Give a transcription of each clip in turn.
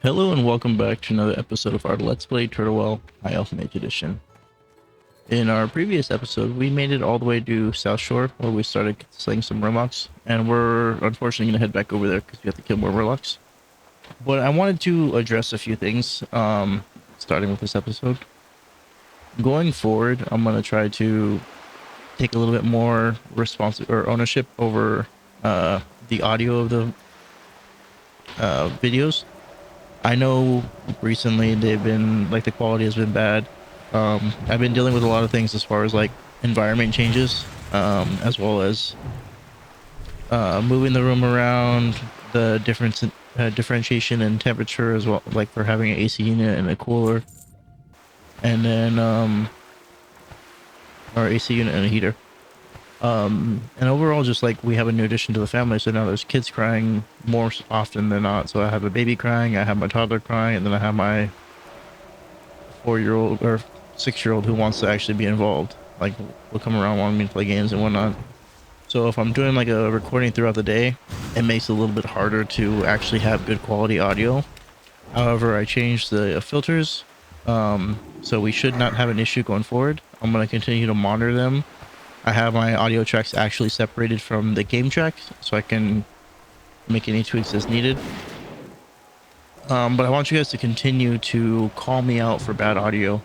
Hello and welcome back to another episode of our Let's Play Turtle Well High Elf Mage Edition. In our previous episode, we made it all the way to South Shore where we started slaying some Murlocs, and we're unfortunately going to head back over there because we have to kill more Murlocs. But I wanted to address a few things, starting with this episode. Going forward, I'm going to try to take a little bit more ownership over the audio of the videos. I know recently they've been like the quality has been bad. I've been dealing with a lot of things as far as like environment changes, as well as moving the room around, the difference in differentiation in temperature as well, like for having an AC unit and a cooler, and then or AC unit and a heater. And overall, just like we have a new addition to the family, so now there's kids crying more often than not. So I have a baby crying, I have my toddler crying, and then I have my 4-year-old or 6-year-old who wants to actually be involved. Like, will come around wanting me to play games and whatnot. So if I'm doing like a recording throughout the day, it makes it a little bit harder to actually have good quality audio. However, I changed the filters, so we should not have an issue going forward. I'm going to continue to monitor them. I have my audio tracks actually separated from the game tracks, so I can make any tweaks as needed. But I want you guys to continue to call me out for bad audio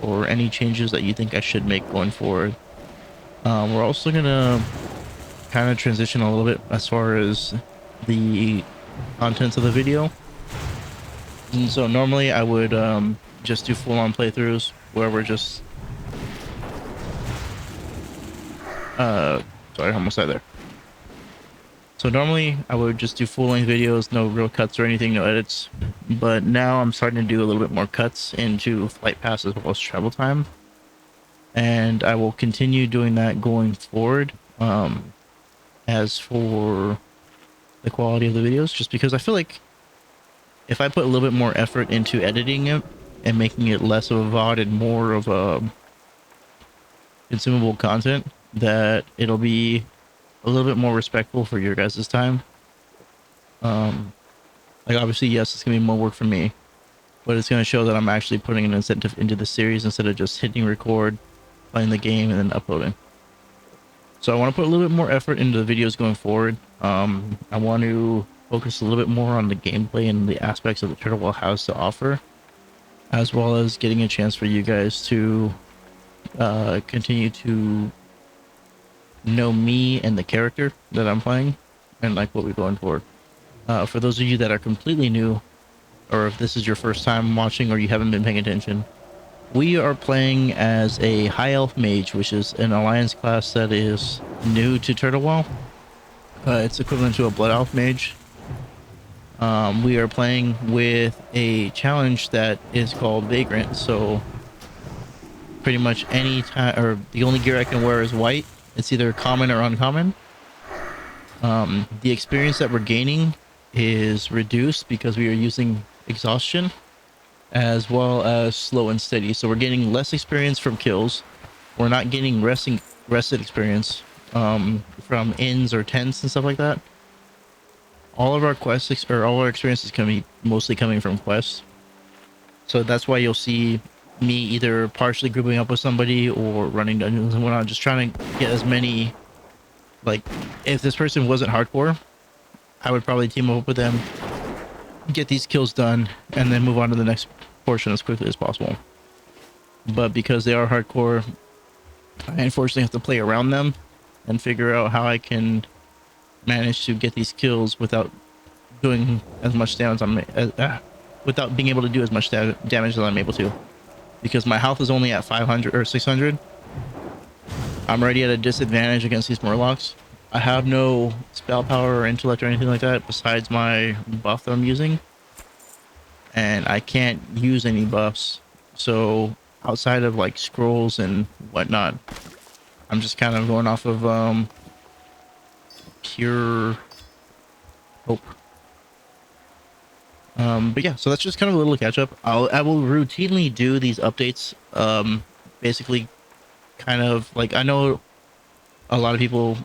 or any changes that you think I should make going forward. We're also going to kind of transition a little bit as far as the contents of the video. And so normally I would just do full-on playthroughs where we're just sorry, I almost died there. So normally I would just do full-length videos, no real cuts or anything, no edits. But now I'm starting to do a little bit more cuts into flight paths as well as travel time. And I will continue doing that going forward. As for the quality of the videos, just because I feel like if I put a little bit more effort into editing it and making it less of a VOD and more of a consumable content, that it'll be a little bit more respectful for your guys' time. Like obviously, yes, it's gonna be more work for me, but it's gonna show that I'm actually putting an incentive into the series instead of just hitting record, playing the game, and then uploading. So I want to put a little bit more effort into the videos going forward. I want to focus a little bit more on the gameplay and the aspects of the Turtle Well has to offer, as well as getting a chance for you guys to continue to know me and the character that I'm playing and like what we're going for. For those of you that are completely new, or if this is your first time watching or you haven't been paying attention, we are playing as a High Elf Mage, which is an Alliance class that is new to Turtle Well. It's equivalent to a Blood Elf Mage. We are playing with a challenge that is called Vagrant, so pretty much any time, or the only gear I can wear is white. It's either common or uncommon. The experience that we're gaining is reduced because we are using exhaustion as well as slow and steady. So we're getting less experience from kills. We're not getting rested experience from ins or tents and stuff like that. All of our quests or all our experience is mostly coming from quests. So that's why you'll see me either partially grouping up with somebody or running dungeons and whatnot, just trying to get as many, like, if this person wasn't hardcore, I would probably team up with them, get these kills done, and then move on to the next portion as quickly as possible. But because they are hardcore, I unfortunately have to play around them and figure out how I can manage to get these kills without doing as much damage without being able to do as much damage as I'm able to. Because my health is only at 500 or 600. I'm already at a disadvantage against these Murlocs. I have no spell power or intellect or anything like that besides my buff that I'm using. And I can't use any buffs. So outside of like scrolls and whatnot, I'm just kind of going off of pure hope. But yeah, so that's just kind of a little catch up. I will routinely do these updates. Basically kind of like, I know a lot of people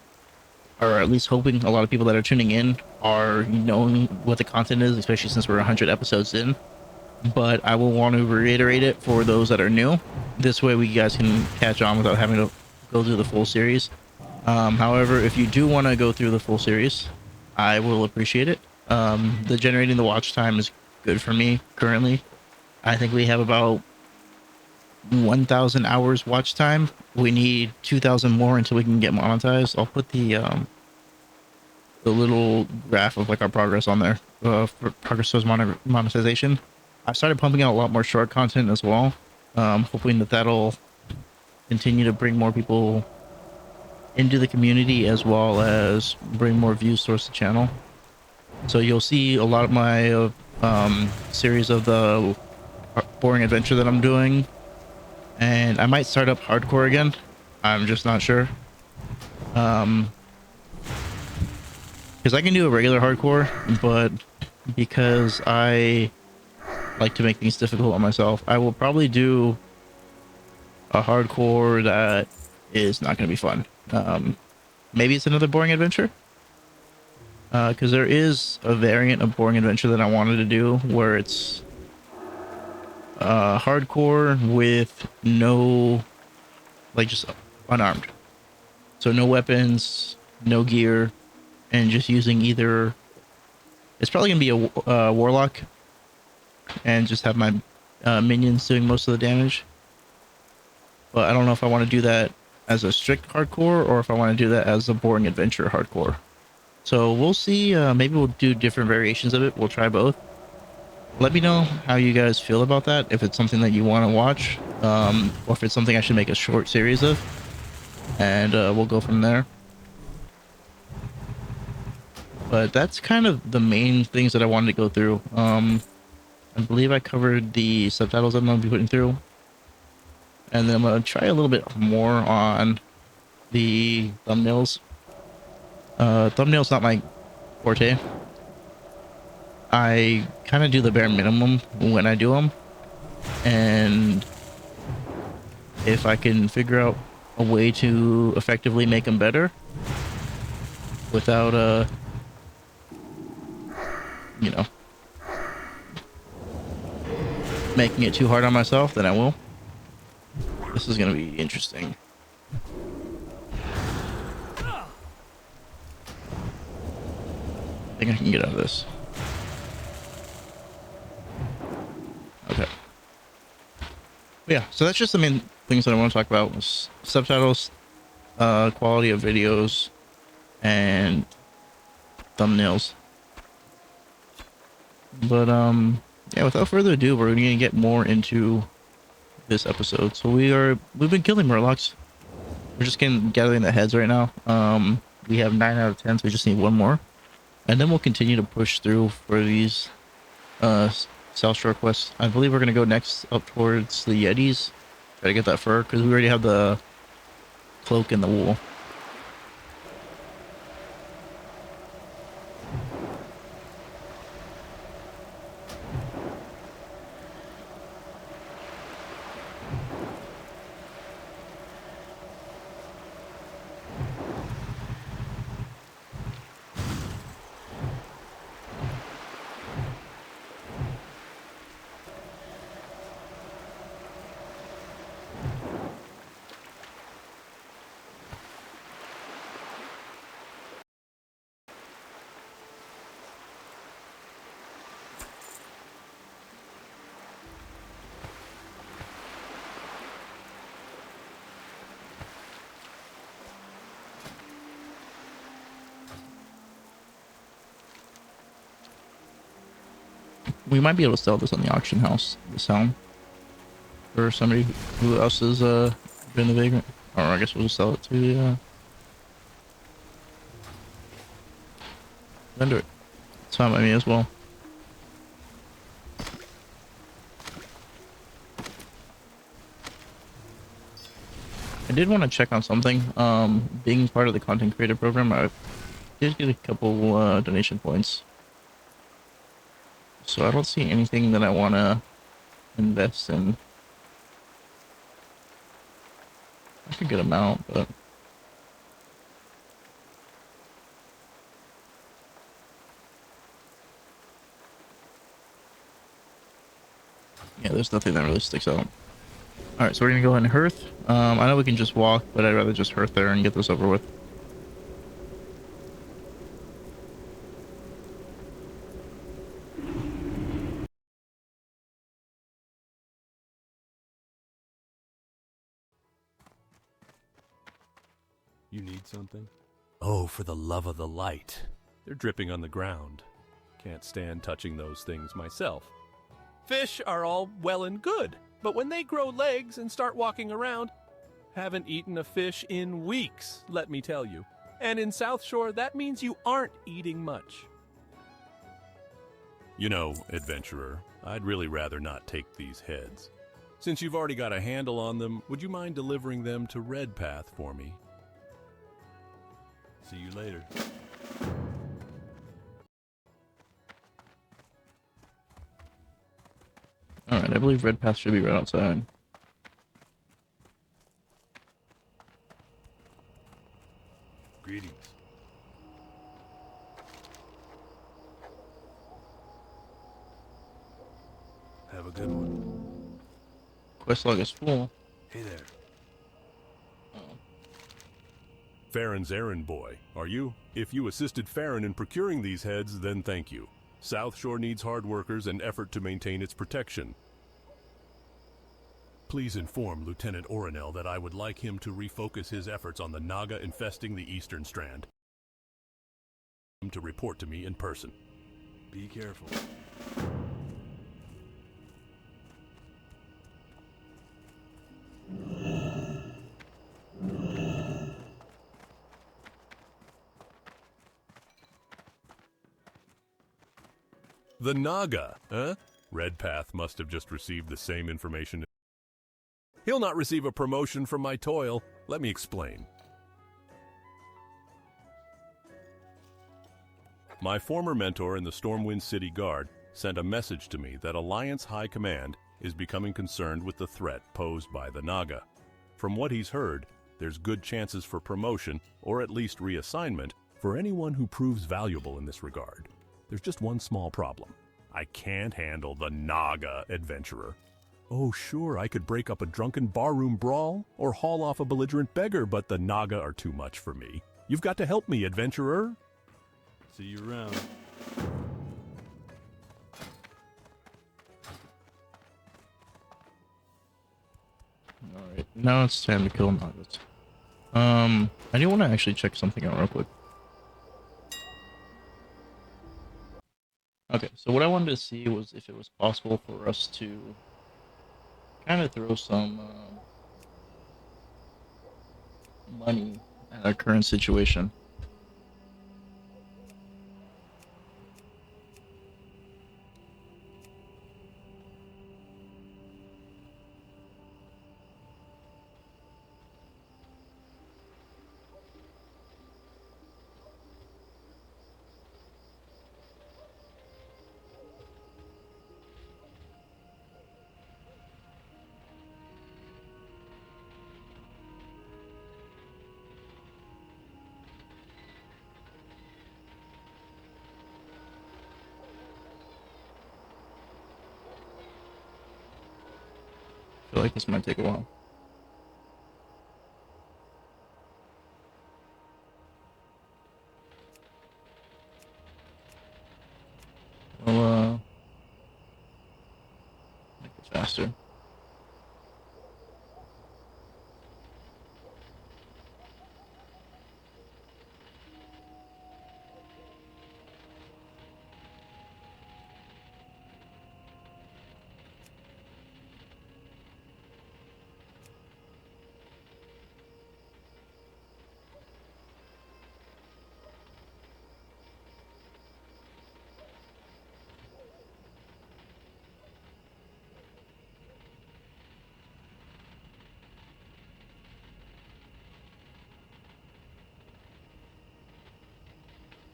or at least hoping a lot of people that are tuning in are knowing what the content is, especially since we're 100 episodes in. But I will want to reiterate it for those that are new. This way, we guys can catch on without having to go through the full series. However, if you do want to go through the full series, I will appreciate it. The generating the watch time is good for me currently. I think we have about 1,000 hours watch time. We need 2,000 more until we can get monetized. I'll put the little graph of like our progress on there for progress towards monetization. I started pumping out a lot more short content as well, hoping that that'll continue to bring more people into the community as well as bring more views towards the channel. So you'll see a lot of my series of the boring adventure that I'm doing, and I might start up hardcore again. I'm just not sure. Because I can do a regular hardcore, but because I like to make things difficult on myself, I will probably do a hardcore that is not going to be fun. Maybe it's another boring adventure. Because there is a variant of boring adventure that I wanted to do where it's hardcore with no, like, just unarmed. So no weapons, no gear, and just using either, it's probably gonna be a warlock, and just have my minions doing most of the damage. But I don't know if I want to do that as a strict hardcore or if I want to do that as a boring adventure hardcore. So we'll see. Maybe we'll do different variations of it. We'll try both. Let me know how you guys feel about that. If it's something that you want to watch, or if it's something I should make a short series of, and we'll go from there. But that's kind of the main things that I wanted to go through. I believe I covered the subtitles I'm going to be putting through. And then I'm going to try a little bit more on the thumbnails. Thumbnails not my forte. I kind of do the bare minimum when I do them. And if I can figure out a way to effectively make them better without, you know, making it too hard on myself, then I will. This is going to be interesting. I think I can get out of this. Okay. But yeah, so that's just the main things that I want to talk about was subtitles, quality of videos, and thumbnails. But yeah, without further ado, we're gonna get more into this episode. So we've been killing murlocs. We're just gathering the heads right now. We have 9 out of 10, so we just need one more. And then we'll continue to push through for these South Shore quests. I believe we're gonna go next up towards the Yetis. Try to get that fur, because we already have the cloak and the wool. We might be able to sell this on the auction house, this helm, for somebody who else is doing the Vagrant. Or I guess we'll just sell it to the vendor. It's fine by me as well. I did want to check on something. Being part of the content creator program, I did get a couple donation points. So I don't see anything that I want to invest in. That's a good amount, but Yeah, there's nothing that really sticks out. All right, so we're gonna go ahead and hearth. I know we can just walk, but I'd rather just hearth there and get this over with. You need something? Oh, for the love of the light. They're dripping on the ground. Can't stand touching those things myself. Fish are all well and good, but when they grow legs and start walking around, haven't eaten a fish in weeks, let me tell you. And in South Shore, that means you aren't eating much. You know, adventurer, I'd really rather not take these heads. Since you've already got a handle on them, would you mind delivering them to Redpath for me? See you later. All right, I believe Redpath should be right outside. Greetings. Have a good one. Quest log is full. Hey there. Farron's errand boy, are you? If you assisted Farron in procuring these heads, then thank you. South Shore needs hard workers and effort to maintain its protection. Please inform Lieutenant Orinel that I would like him to refocus his efforts on the Naga infesting the Eastern Strand. To report to me in person. Be careful. The Naga, huh? Redpath must have just received the same information. He'll not receive a promotion from my toil. Let me explain. My former mentor in the Stormwind City Guard sent a message to me that Alliance High Command is becoming concerned with the threat posed by the Naga. From what he's heard, there's good chances for promotion, or at least reassignment, for anyone who proves valuable in this regard. There's just one small problem. I can't handle the Naga, adventurer. Oh, sure, I could break up a drunken barroom brawl, or haul off a belligerent beggar, but the Naga are too much for me. You've got to help me, adventurer. See you around. Alright, now it's time to kill Nagas. I do want to actually check something out real quick. Okay, so what I wanted to see was if it was possible for us to kind of throw some money at our current situation. I feel like this might take a while. Well, make it faster.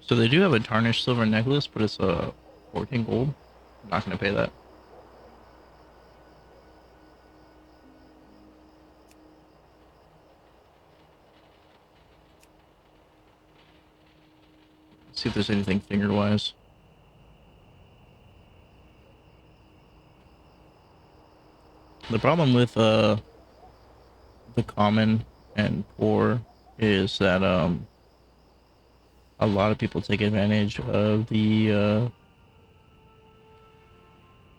So they do have a tarnished silver necklace, but it's 14 gold. I'm not gonna pay that. Let's see if there's anything finger wise. The problem with the common and poor is that a lot of people take advantage of the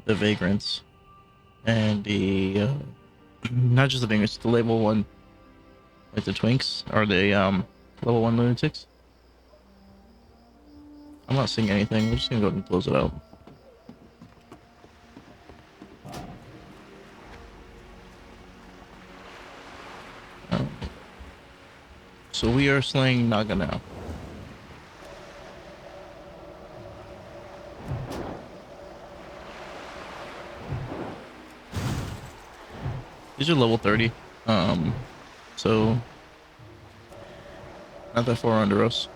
vagrants and the not just the vagrants, the level one, like the twinks or the level one lunatics. I'm not seeing anything. We're just gonna go ahead and close it out. Um, so we are slaying Naga now. These are level 30. So not that far under us.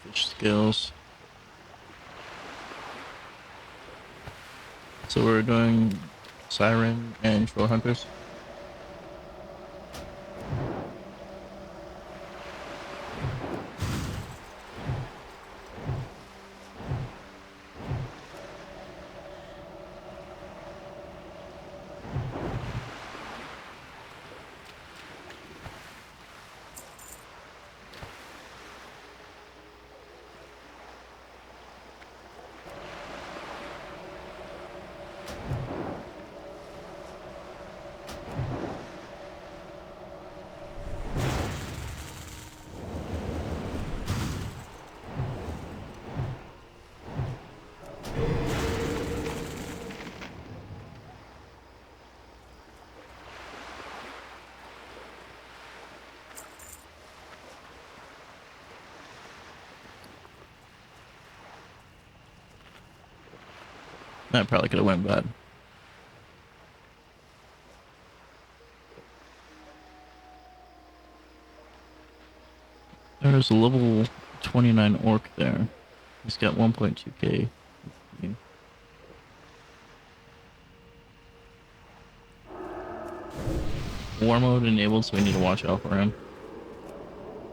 Fish skills. So we're doing Siren and Troll Hunters. That probably could have went bad. There's a level 29 orc there. He's got 1.2k. Warmode enabled, so we need to watch out for him.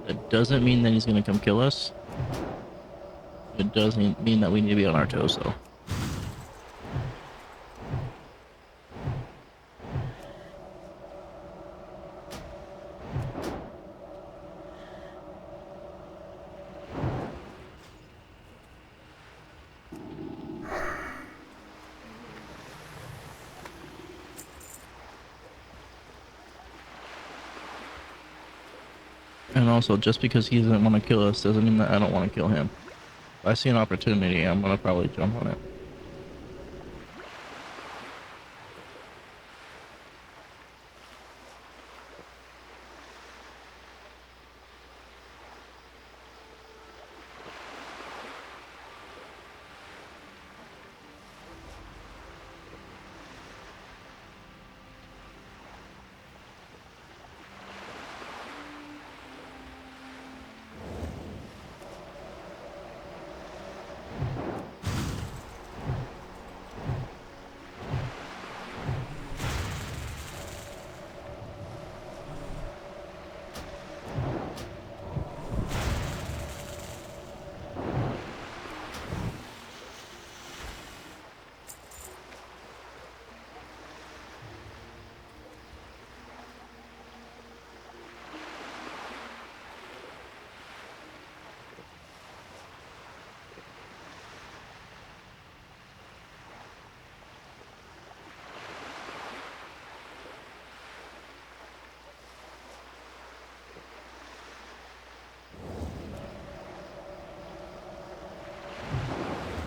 That doesn't mean that he's gonna come kill us. It doesn't mean that we need to be on our toes, though. And also, just because he doesn't want to kill us doesn't mean that I don't want to kill him. If I see an opportunity, I'm gonna probably jump on it.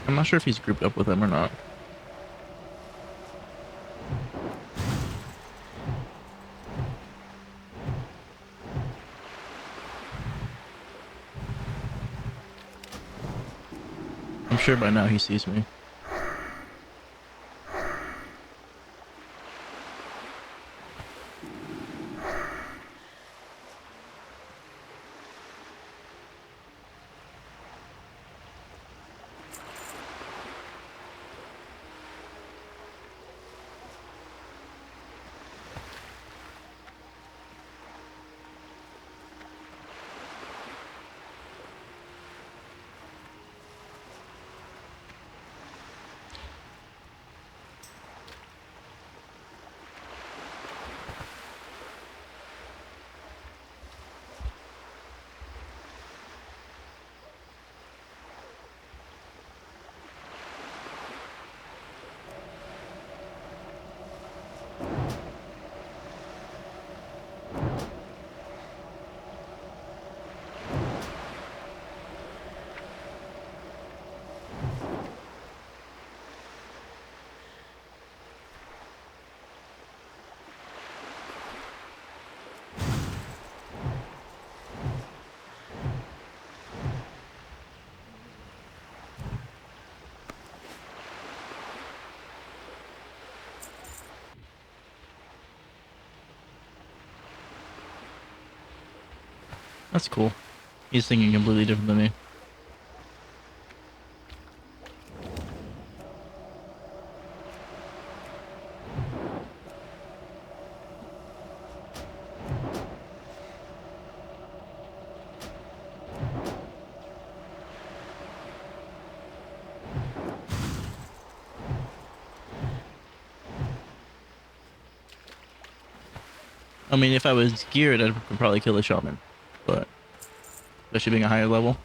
I'm not sure if he's grouped up with him or not. I'm sure by now he sees me. That's cool. He's thinking completely different than me. I mean, if I was geared, I'd probably kill the shaman, but especially being a higher level.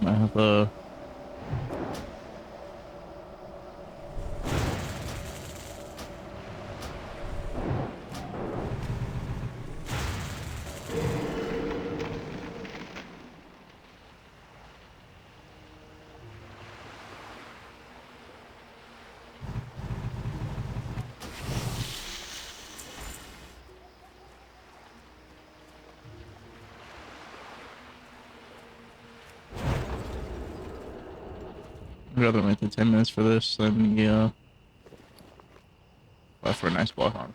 I have a. I'd rather wait the 10 minutes for this than for a nice walk on.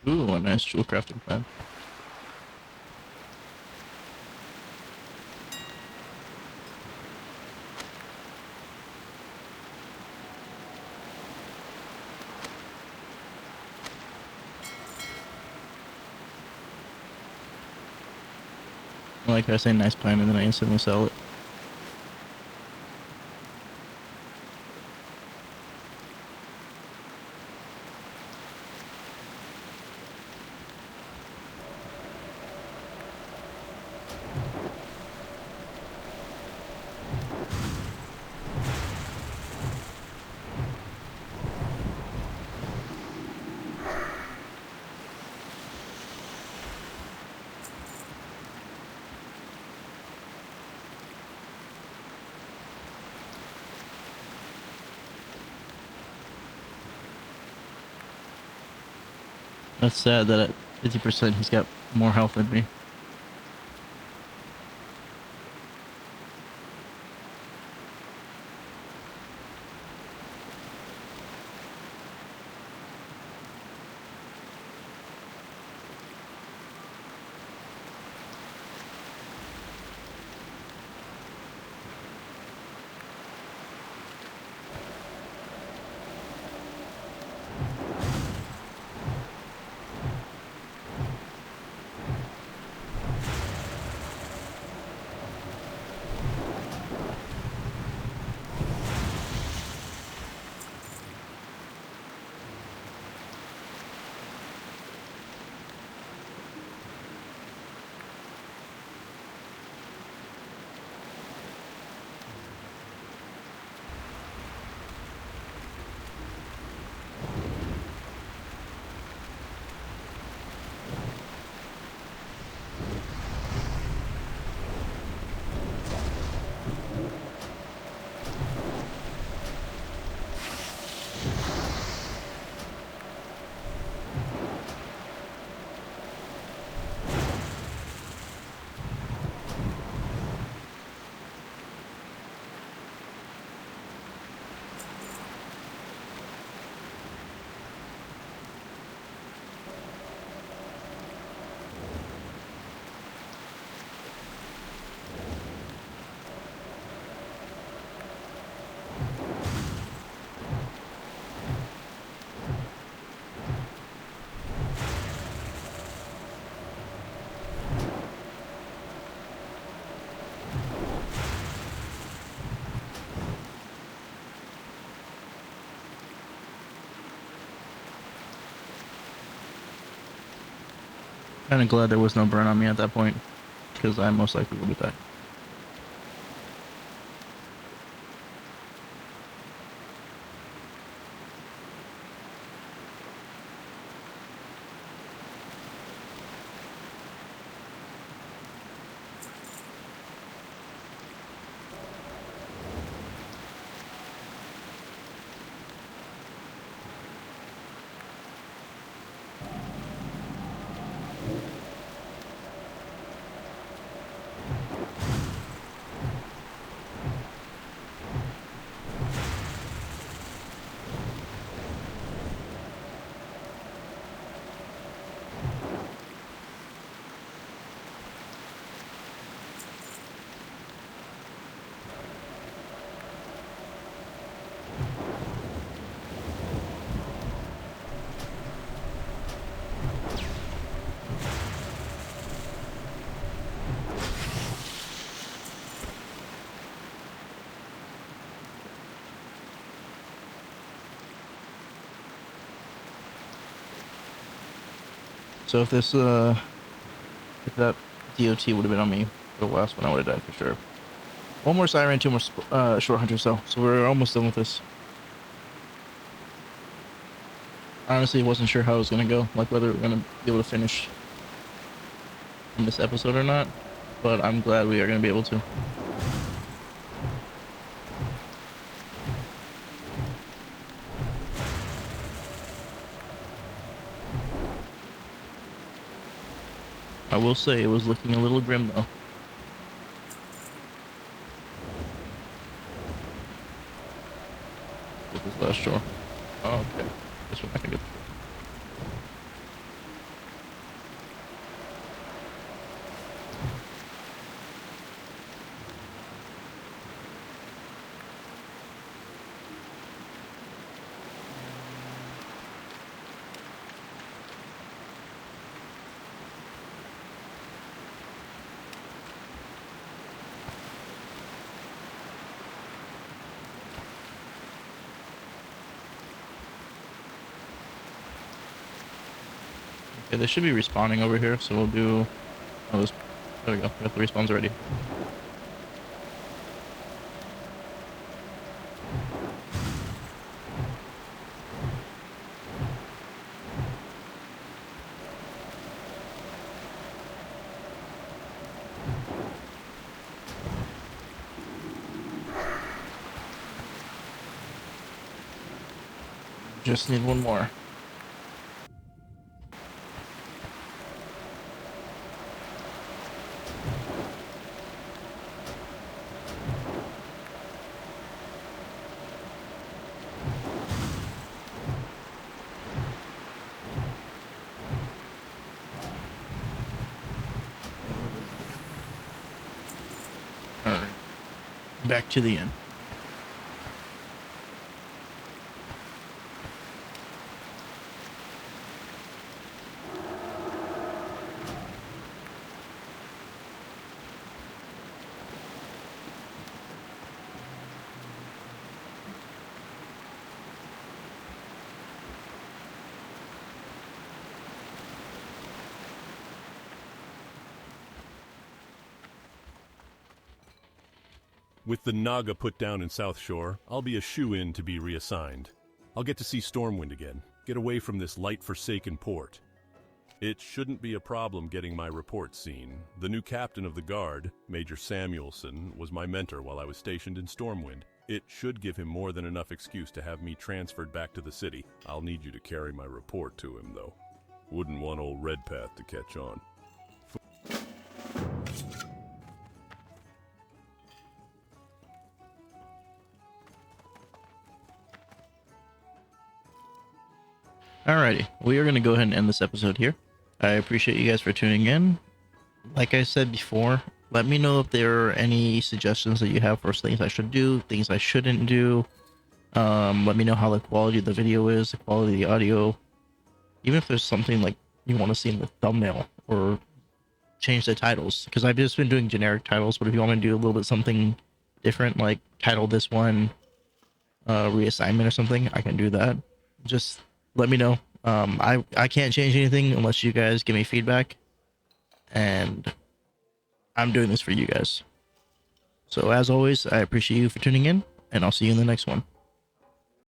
Ooh, a nice jewel crafting pad. I like how I say nice plan and then I instantly sell it. That's sad that at 50% he's got more health than me. Kind of glad there was no burn on me at that point, because I most likely would have died. So if this if that DOT would have been on me for the last one, I would have died for sure. One more siren, two more short hunters though, so we're almost done with this. Honestly, wasn't sure how it was gonna go, like whether we're gonna be able to finish in this episode or not, but I'm glad we are gonna be able to. I will say it was looking a little grim though. With this last shore. Oh, okay. This one I can get. Okay, they should be respawning over here, so we'll do. Oh, there we go. We got the respawns already. Just need one more. Alright. Back to the end. With the Naga put down in South Shore, I'll be a shoo-in to be reassigned. I'll get to see Stormwind again, get away from this light-forsaken port. It shouldn't be a problem getting my report seen. The new captain of the guard, Major Samuelson, was my mentor while I was stationed in Stormwind. It should give him more than enough excuse to have me transferred back to the city. I'll need you to carry my report to him, though. Wouldn't want old Redpath to catch on. Alrighty, we are going to go ahead and end this episode here. I appreciate you guys for tuning in. Like I said before, let me know if there are any suggestions that you have for things I should do, things I shouldn't do. Let me know how the quality of the video is, the quality of the audio. Even if there's something like you want to see in the thumbnail, or change the titles, because I've just been doing generic titles, but if you want me to do a little bit something different, like title this one reassignment or something, I can do that. Just let me know. I can't change anything unless you guys give me feedback. and I'm doing this for you guys. So as always, I appreciate you for tuning in, and I'll see you in the next one.